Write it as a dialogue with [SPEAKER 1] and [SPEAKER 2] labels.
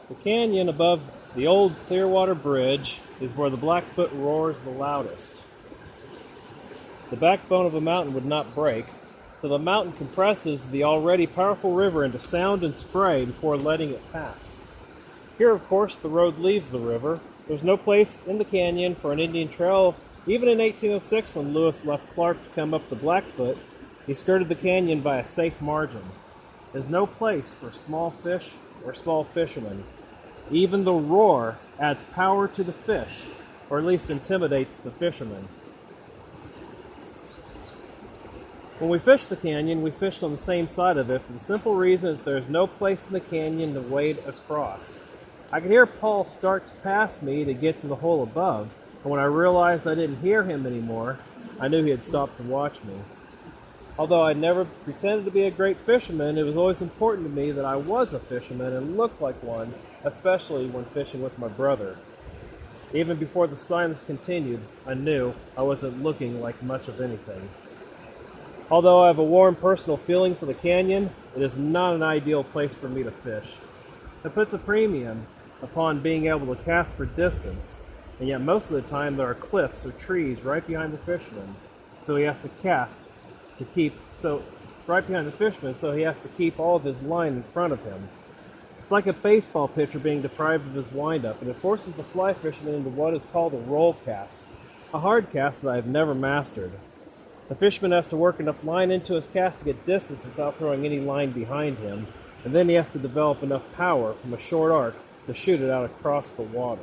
[SPEAKER 1] The canyon above the old Clearwater Bridge is where the Blackfoot roars the loudest. The backbone of a mountain would not break, so the mountain compresses the already powerful river into sound and spray before letting it pass. Here, of course, the road leaves the river. There's no place in the canyon for an Indian trail. Even in 1806, when Lewis left Clark to come up the Blackfoot, he skirted the canyon by a safe margin. There's no place for small fish or small fishermen. Even the roar adds power to the fish, or at least intimidates the fishermen. When we fished the canyon, we fished on the same side of it for the simple reason that there's no place in the canyon to wade across. I could hear Paul start to pass me to get to the hole above, and when I realized I didn't hear him anymore, I knew he had stopped to watch me. Although I never pretended to be a great fisherman, it was always important to me that I was a fisherman and looked like one, especially when fishing with my brother. Even before the silence continued, I knew I wasn't looking like much of anything. Although I have a warm personal feeling for the canyon, it is not an ideal place for me to fish. It puts a premium upon being able to cast for distance, and yet most of the time there are cliffs or trees right behind the fisherman, so he has to cast to keep right behind the fisherman, so he has to keep all of his line in front of him. It's like a baseball pitcher being deprived of his windup, and it forces the fly fisherman into what is called a roll cast, a hard cast that I have never mastered. The fisherman has to work enough line into his cast to get distance without throwing any line behind him, and then he has to develop enough power from a short arc to shoot it out across the water.